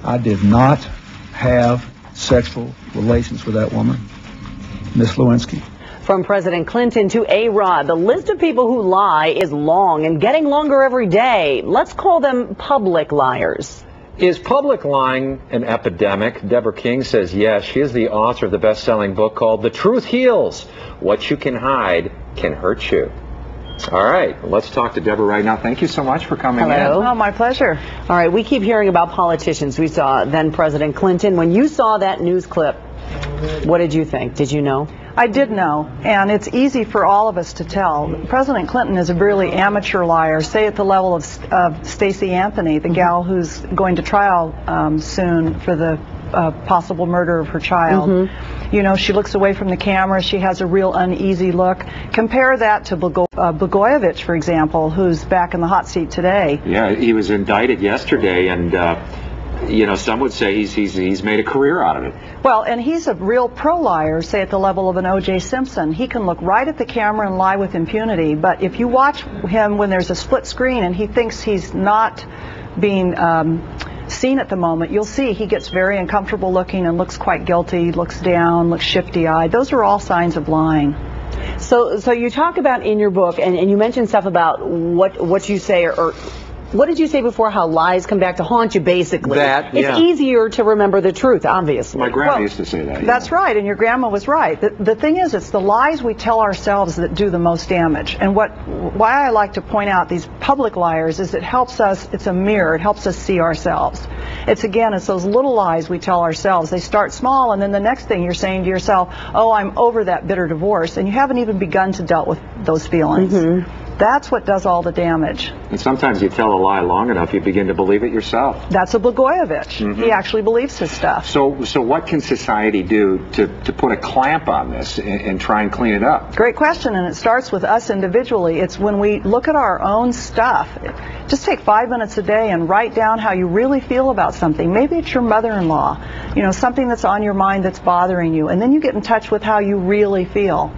I did not have sexual relations with that woman, Miss Lewinsky. From President Clinton to A-Rod, the list of people who lie is long and getting longer every day. Let's call them public liars. Is public lying an epidemic? Deborah King says yes. She is the author of the best-selling book called The Truth Heals. What you can hide can hurt you. All right, let's talk to Deborah right now. Thank you so much for coming in. Oh, my pleasure. All right, we keep hearing about politicians. We saw then President Clinton. When you saw that news clip, what did you think? Did you know? I did know, and it's easy for all of us to tell. President Clinton is a really amateur liar, say at the level of Stacey Anthony, the gal who's going to trial soon for the possible murder of her child. You know, she looks away from the camera, she has a real uneasy look. Compare that to Blogojevich, for example, who's back in the hot seat today. Yeah, he was indicted yesterday, and you know, some would say he's made a career out of it. Well, and he's a real pro-liar, say at the level of an O.J. Simpson. He can look right at the camera and lie with impunity, but if you watch him when there's a split screen and he thinks he's not being seen at the moment, you'll see he gets very uncomfortable looking and looks quite guilty, looks down, looks shifty-eyed. Those are all signs of lying. So you talk about in your book, and you mentioned stuff about what you say, or what did you say before, how lies come back to haunt you, basically? It's easier to remember the truth, obviously. My grandma used to say that. That's right, and your grandma was right. The thing is, it's the lies we tell ourselves that do the most damage. And why I like to point out these public liars is it helps us, it's a mirror, it helps us see ourselves. It's those little lies we tell ourselves. They start small, and then the next thing you're saying to yourself, oh, I'm over that bitter divorce, and you haven't even begun to deal with those feelings. That's what does all the damage. And sometimes you tell a lie long enough, you begin to believe it yourself. That's a Blogojevich. He actually believes his stuff. So what can society do to put a clamp on this and try and clean it up? Great question, and it starts with us individually. It's when we look at our own stuff. Just take 5 minutes a day and write down how you really feel about something. Maybe it's your mother-in-law, you know, something that's on your mind that's bothering you, and then you get in touch with how you really feel.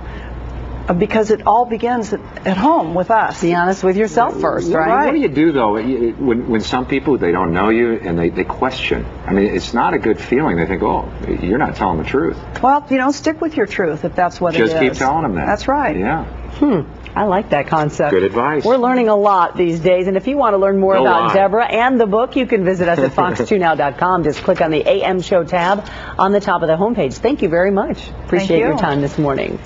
Because it all begins at home with us. Be honest with yourself first, right? What do you do, though, when some people, they don't know you and they question? I mean, it's not a good feeling. They think, oh, you're not telling the truth. Well, you know, stick with your truth if that's what it is. Just keep telling them that. That's right. Yeah. I like that concept. Good advice. We're learning a lot these days, and if you want to learn more about Deborah and the book, you can visit us at fox2now.com. Just click on the AM Show tab on the top of the homepage. Thank you very much. Appreciate your time this morning.